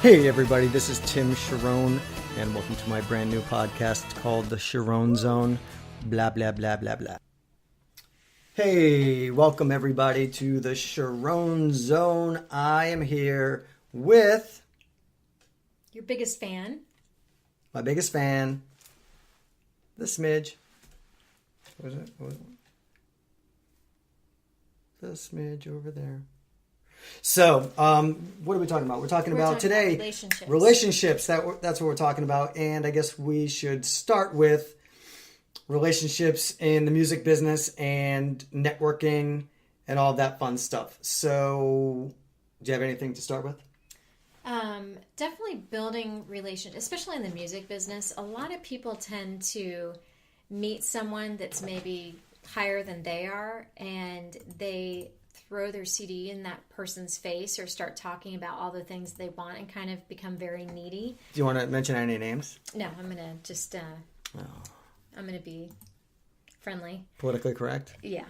Hey everybody, this is Tim Charron, and welcome to my brand new podcast called the Charron Zone. Blah, blah, blah, blah, blah. Hey, welcome everybody to the Charron Zone. I am here with... Your biggest fan. My biggest fan, the Smidge. What was it? The Smidge over there. So, what are we talking about? We're talking about today relationships. That's what we're talking about. And I guess we should start with relationships in the music business and networking and all that fun stuff. So, do you have anything to start with? Definitely building relationships, especially in the music business. A lot of people tend to meet someone that's maybe higher than they are, and they throw their CD in that person's face or start talking about all the things they want and kind of become very needy. Do you want to mention any names? No, I'm going to just, I'm going to be friendly. Politically correct? Yeah.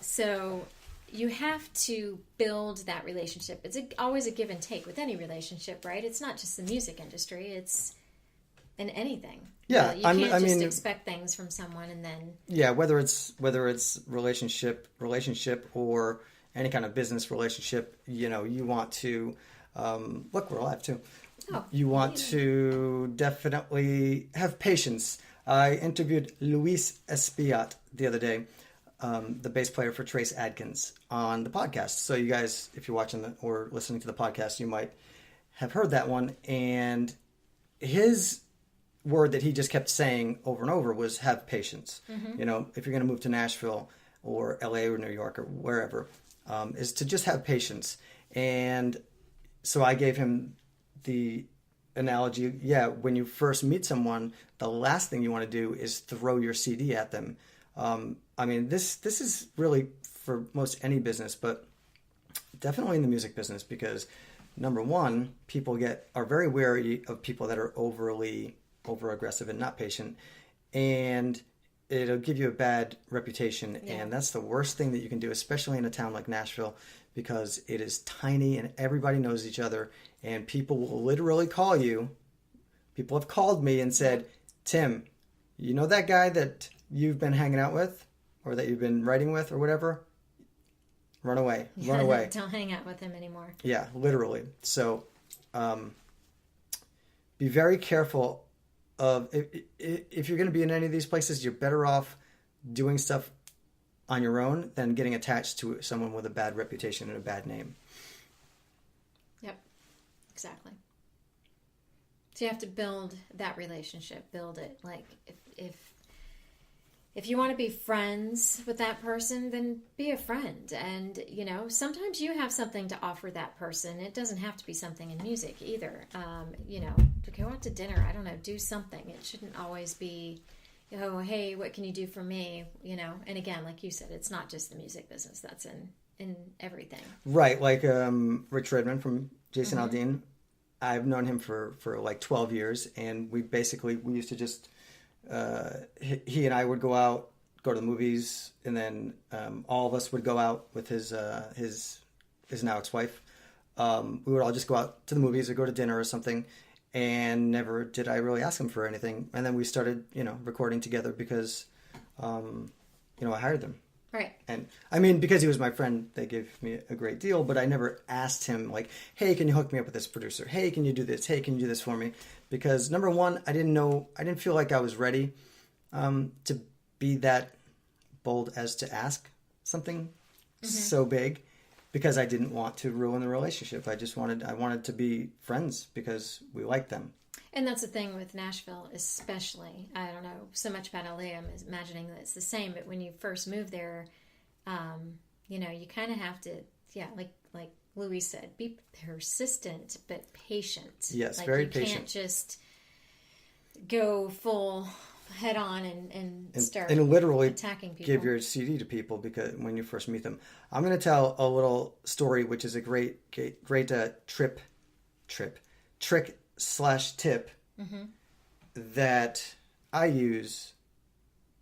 So you have to build that relationship. It's always a give and take with any relationship, right? It's not just the music industry. It's in anything. Yeah, you can't just expect things from someone and then... Yeah, whether it's relationship or any kind of business relationship, you want to... look, we're live too. Oh, you want to definitely have patience. I interviewed Luis Espiat the other day, the bass player for Trace Adkins, on the podcast. So you guys, if you're watching or listening to the podcast, you might have heard that one. And his word that he just kept saying over and over was have patience. Mm-hmm. If you're going to move to Nashville or LA or New York or wherever, is to just have patience. And so I gave him the analogy, when you first meet someone, the last thing you want to do is throw your CD at them. This is really for most any business, but definitely in the music business, because number one, people are very wary of people that are over aggressive and not patient, and it'll give you a bad reputation. And that's the worst thing that you can do, especially in a town like Nashville, because it is tiny and everybody knows each other, and people will literally call you. People have called me and said, Tim, you know that guy that you've been hanging out with or that you've been writing with or whatever? Run away. Run away. Don't hang out with him anymore. Yeah, literally. So be very careful of if you're going to be in any of these places, you're better off doing stuff on your own than getting attached to someone with a bad reputation and a bad name. Yep, exactly. So you have to build that relationship, build it. Like if you want to be friends with that person, then be a friend. And, sometimes you have something to offer that person. It doesn't have to be something in music either. To go out to dinner, I don't know, do something. It shouldn't always be, hey, what can you do for me? And again, like you said, it's not just the music business. That's in everything. Right. Like Rich Redman from Jason Aldean. I've known him for like 12 years. And we used to just... he and I would go to the movies, and then all of us would go out with his now ex-wife. We would all just go out to the movies or go to dinner or something, and never did I really ask him for anything. And then we started, recording together because, I hired them. Right. And because he was my friend, they gave me a great deal, but I never asked him like, hey, can you hook me up with this producer? Hey, can you do this? Hey, can you do this for me? Because number one, I didn't feel like I was ready to be that bold as to ask something so big, because I didn't want to ruin the relationship. I wanted to be friends because we liked them. And that's the thing with Nashville, especially. I don't know so much about LA. I'm imagining that it's the same. But when you first move there, you kind of have to, like Louis said, be persistent but patient. Yes, very patient. You can't just go full head on and start and literally attacking people. Give your CD to people because when you first meet them. I'm going to tell a little story, which is a great trick/tip that I use,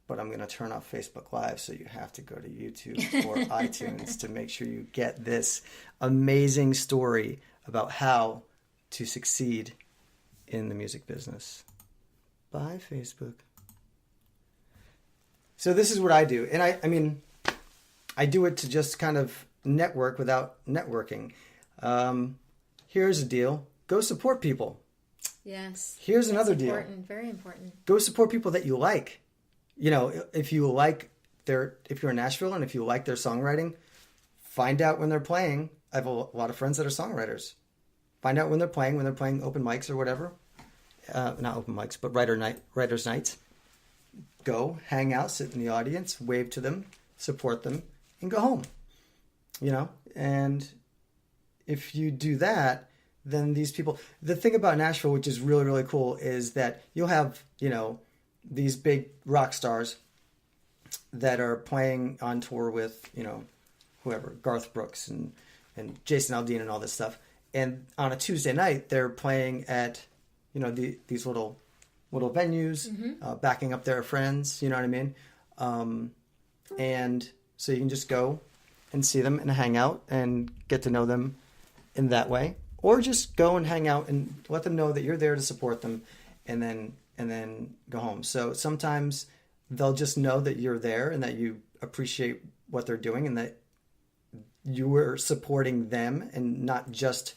but I'm going to turn off Facebook Live, so you have to go to YouTube or iTunes to make sure you get this amazing story about how to succeed in the music business. Bye, Facebook. So this is what I do. And I mean, I do it to just kind of network without networking. Here's a deal. Go support people. Yes. Here's another deal. Important, very important. Go support people that you like. You know, if you're in Nashville and if you like their songwriting, find out when they're playing. I have a lot of friends that are songwriters. Find out when they're playing open mics or whatever. Not open mics, but writers' nights. Go, hang out, sit in the audience, wave to them, support them, and go home. You know, and if you do that, then these people... The thing about Nashville, which is really, really cool, is that you'll have, you know, these big rock stars that are playing on tour with, you know, whoever, Garth Brooks and Jason Aldean and all this stuff. And on a Tuesday night, they're playing at, you know, these little venues, backing up their friends, you know what I mean? And so you can just go and see them and hang out and get to know them in that way. Or just go and hang out and let them know that you're there to support them and then go home. So sometimes they'll just know that you're there and that you appreciate what they're doing and that you are supporting them and not just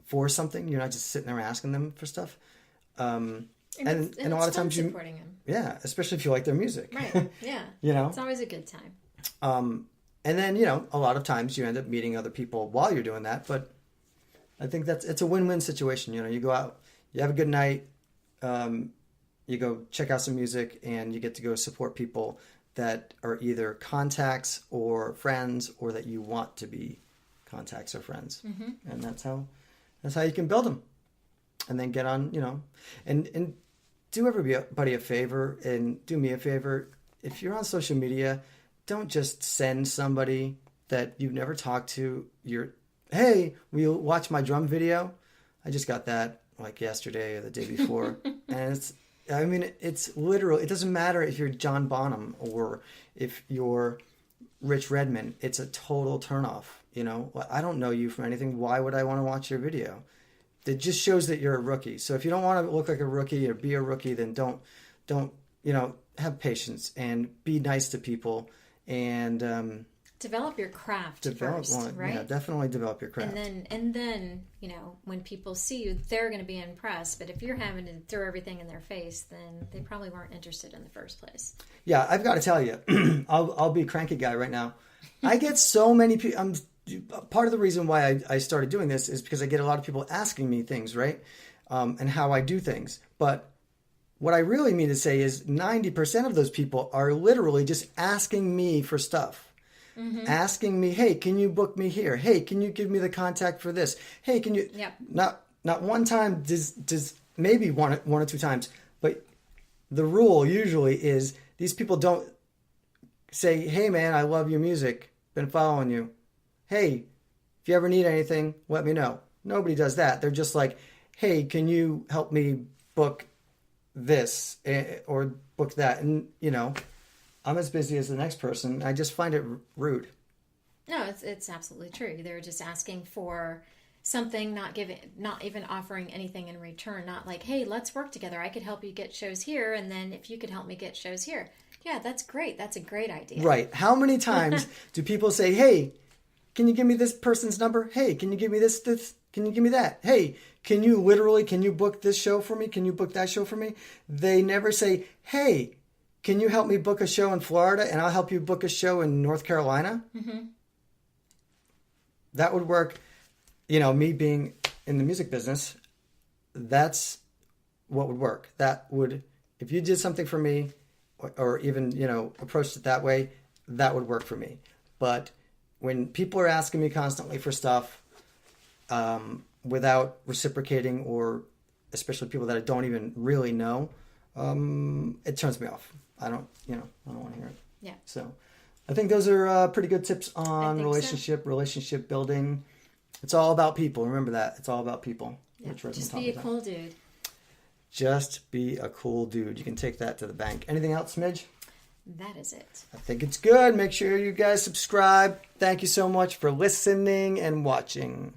for something. You're not just sitting there asking them for stuff. And a lot of times supporting them. Yeah, especially if you like their music. Right. Yeah. You know, it's always a good time. And then, you know, a lot of times you end up meeting other people while you're doing that. But I think it's a win-win situation. You know, you go out, you have a good night, you go check out some music, and you get to go support people that are either contacts or friends, or that you want to be contacts or friends. Mm-hmm. And that's how you can build them. And then get on, you know, and do everybody a favor, and do me a favor. If you're on social media, don't just send somebody that you've never talked to hey, will you watch my drum video? I just got that like yesterday or the day before. And it's literal. It doesn't matter if you're John Bonham or if you're Rich Redman. It's a total turnoff. You know, I don't know you from anything. Why would I want to watch your video? It just shows that you're a rookie. So if you don't want to look like a rookie or be a rookie, then don't, you know, have patience and be nice to people and develop your craft first, right? Yeah, definitely develop your craft. And then, you know, when people see you, they're going to be impressed. But if you're having to throw everything in their face, then they probably weren't interested in the first place. Yeah, I've got to tell you, I'll be a cranky guy right now. I get so many people. Part of the reason why I started doing this is because I get a lot of people asking me things, right? And how I do things. But what I really mean to say is 90% of those people are literally just asking me for stuff. Mm-hmm. Asking me, hey, can you book me here? Hey, can you give me the contact for this? Hey, can you... Yep. Not one time, does maybe one or two times, but the rule usually is these people don't say, hey, man, I love your music. Been following you. Hey, if you ever need anything, let me know. Nobody does that. They're just like, hey, can you help me book this or book that? And, you know, I'm as busy as the next person. I just find it rude. No, it's absolutely true. They're just asking for something, not even offering anything in return. Not like, hey, let's work together. I could help you get shows here, and then if you could help me get shows here. Yeah, that's great. That's a great idea. Right. How many times do people say, hey, can you give me this person's number? Hey, can you give me this? Can you give me that? Hey, can you book this show for me? Can you book that show for me? They never say, hey, can you help me book a show in Florida and I'll help you book a show in North Carolina? Mm-hmm. That would work. You know, me being in the music business, that's what would work. That would, if you did something for me or even, you know, approached it that way, that would work for me. But when people are asking me constantly for stuff without reciprocating, or especially people that I don't even really know, it turns me off. I don't want to hear it. Yeah. So I think those are pretty good tips on relationship building. It's all about people. Remember that. It's all about people. Yeah. Just be a cool dude. Just be a cool dude. You can take that to the bank. Anything else, Smidge? That is it. I think it's good. Make sure you guys subscribe. Thank you so much for listening and watching.